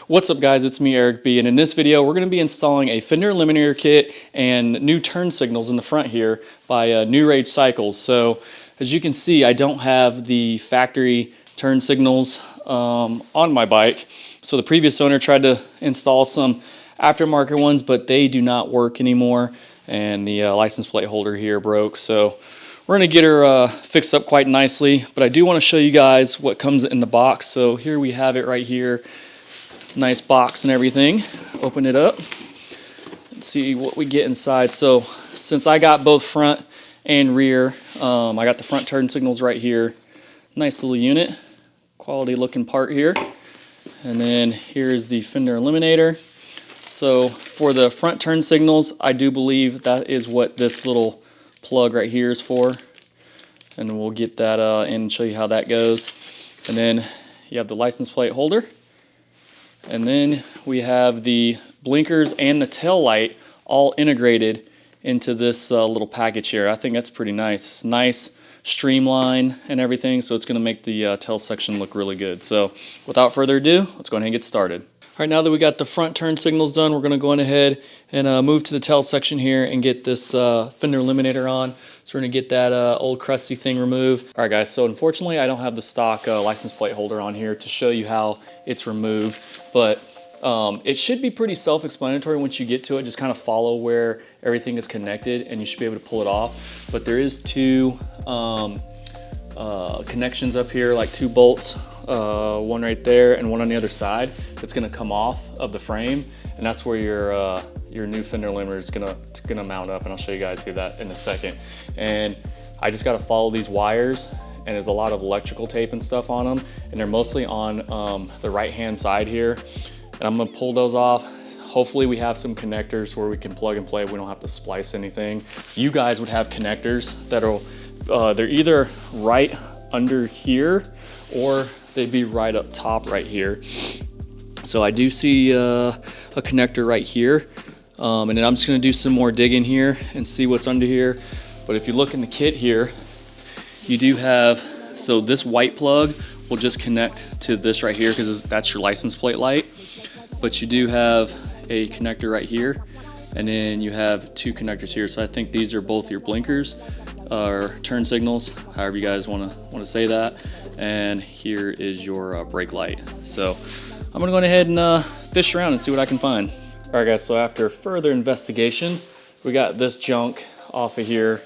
What's up guys, it's me Eric B, and in this video we're going to be installing a Fender Eliminator kit and new turn signals in the front here by New Rage Cycles. So as you can see, I don't have the factory turn signals on my bike. So the previous owner tried to install some aftermarket ones, but they do not work anymore, and the license plate holder here broke. So we're going to get her fixed up quite nicely, but I do want to show you guys what comes in the box. So here we have it right here. Nice box and everything. Open it up and see what we get inside. So since I got both front and rear, I got the front turn signals right here. Nice little unit, quality looking part here. And then here's the Fender Eliminator. So for the front turn signals, I do believe that is what this little plug right here is for. And we'll get that in and show you how that goes. And then you have the license plate holder. And then we have the blinkers and the tail light all integrated into this little package here. I think that's pretty nice. Nice streamline and everything, so it's going to make the tail section look really good. So without further ado, let's go ahead and get started. All right, now that we got the front turn signals done, we're going to go on ahead and move to the tail section here and get this Fender Eliminator on. So we're going to get that old crusty thing removed. All right, guys, so unfortunately I don't have the stock license plate holder on here to show you how it's removed, but it should be pretty self-explanatory once you get to it. Just kind of follow where everything is connected and you should be able to pull it off. But there is two connections up here, like two bolts, one right there and one on the other side, that's going to come off of the frame, and that's where your new Fender Eliminator is gonna mount up, and I'll show you guys here that in a second. And I just got to follow these wires, and there's a lot of electrical tape and stuff on them, and they're mostly on the right hand side here. And I'm gonna pull those off. Hopefully we have some connectors where we can plug and play. We don't have to splice anything. You guys would have connectors that'll they're either right under here or they'd be right up top right here. So I do see a connector right here, and then I'm just going to do some more digging here and see what's under here. But if you look in the kit here, you do have, so this white plug will just connect to this right here because that's your license plate light. But you do have a connector right here, and then you have two connectors here. So I think these are both your blinkers or turn signals, however you guys want to say that. And here is your brake light. So I'm gonna go ahead and fish around and see what I can find. All right, guys, so after further investigation, we got this junk off of here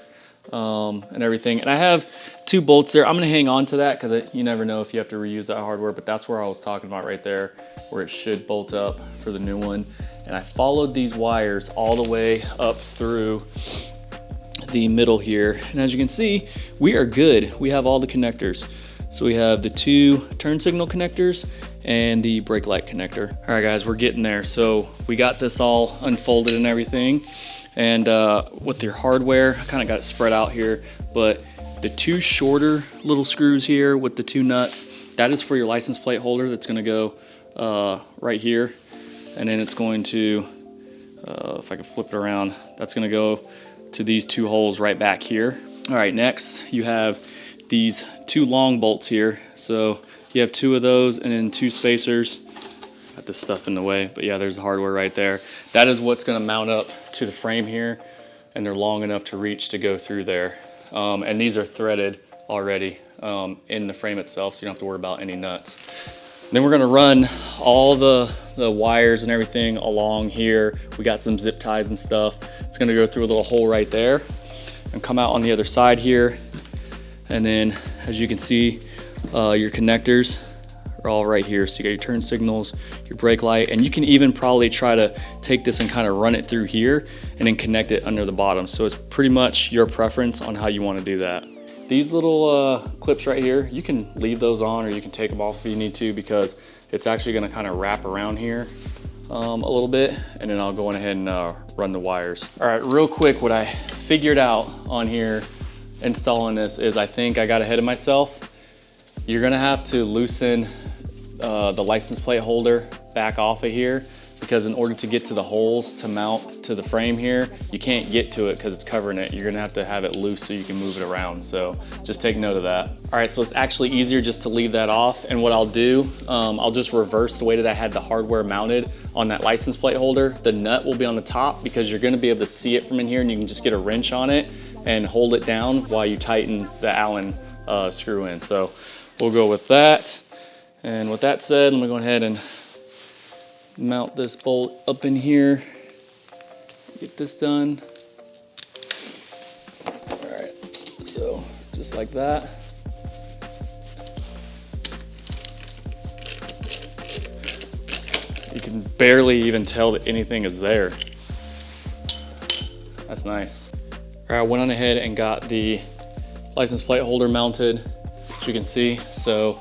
and everything. And I have two bolts there. I'm gonna hang on to that because you never know if you have to reuse that hardware, but that's where I was talking about right there, where it should bolt up for the new one. And I followed these wires all the way up through the middle here. And as you can see, we are good. We have all the connectors. So we have the two turn signal connectors and the brake light connector. All right, guys, we're getting there. So we got this all unfolded and everything. And with your hardware, I kind of got it spread out here, but the two shorter little screws here with the two nuts, that is for your license plate holder. That's gonna go right here. And then it's going to, if I can flip it around, that's gonna go to these two holes right back here. All right, next you have these two long bolts here. So you have two of those and then two spacers. Got this stuff in the way, but yeah, there's the hardware right there. That is what's gonna mount up to the frame here, and they're long enough to reach to go through there. And these are threaded already in the frame itself, so you don't have to worry about any nuts. Then we're gonna run all the wires and everything along here. We got some zip ties and stuff. It's gonna go through a little hole right there and come out on the other side here. And then, as you can see, your connectors are all right here. So you got your turn signals, your brake light, and you can even probably try to take this and kind of run it through here and then connect it under the bottom. So it's pretty much your preference on how you want to do that. These little clips right here, you can leave those on or you can take them off if you need to, because it's actually going to kind of wrap around here a little bit, and then I'll go on ahead and run the wires. All right, real quick, what I figured out on here installing this is, I think I got ahead of myself. You're gonna have to loosen the license plate holder back off of here, because in order to get to the holes to mount to the frame here, you can't get to it because it's covering it. You're gonna have it loose so you can move it around. So just take note of that. All right, so it's actually easier just to leave that off. And what I'll do, I'll just reverse the way that I had the hardware mounted on that license plate holder. The nut will be on the top because you're gonna be able to see it from in here, and you can just get a wrench on it and hold it down while you tighten the Allen screw in. So we'll go with that. And with that said, let me go ahead and mount this bolt up in here. Get this done. All right, so just like that. You can barely even tell that anything is there. That's nice. All right, I went on ahead and got the license plate holder mounted, as you can see. So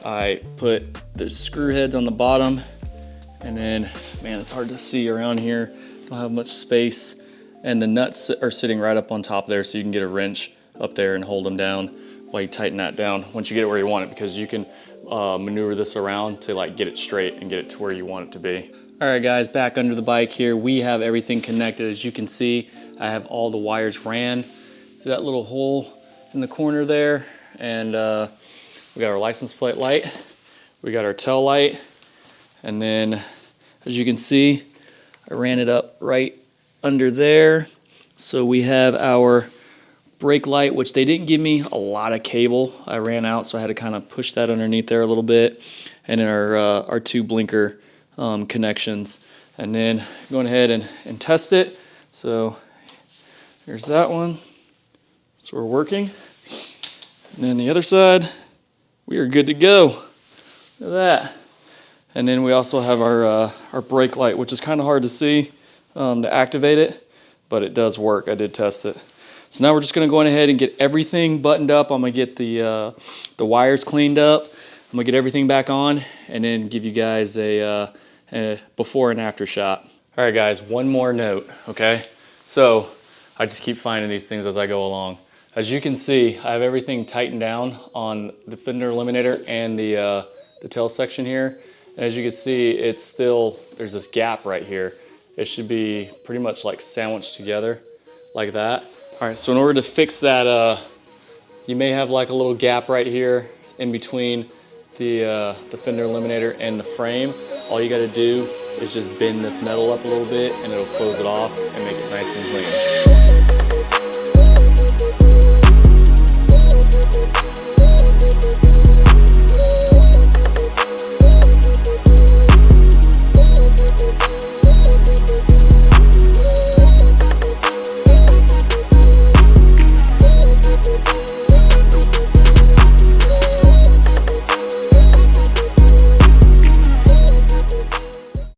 I put the screw heads on the bottom, and then, man, it's hard to see around here. Don't have much space. And the nuts are sitting right up on top there, so you can get a wrench up there and hold them down while you tighten that down once you get it where you want it, because you can maneuver this around to like get it straight and get it to where you want it to be. All right, guys, back under the bike here. We have everything connected. As you can see, I have all the wires ran through that little hole in the corner there. And we got our license plate light, we got our tail light, and then as you can see, I ran it up right under there. So we have our brake light, which they didn't give me a lot of cable. I ran out, so I had to kind of push that underneath there a little bit. And then our two blinker connections. And then going ahead and test it. So here's that one. So we're working. And then the other side, we are good to go. Look at that. And then we also have our brake light, which is kind of hard to see to activate it, but it does work. I did test it. So now we're just gonna go on ahead and get everything buttoned up. I'm gonna get the wires cleaned up. I'm gonna get everything back on and then give you guys a before and after shot. All right, guys, one more note, okay? So I just keep finding these things as I go along. As you can see, I have everything tightened down on the Fender Eliminator and the tail section here. And as you can see, it's still, there's this gap right here. It should be pretty much like sandwiched together like that. All right, so in order to fix that, you may have like a little gap right here in between the Fender Eliminator and the frame. All you gotta do is just bend this metal up a little bit and it'll close it off and make it nice and clean.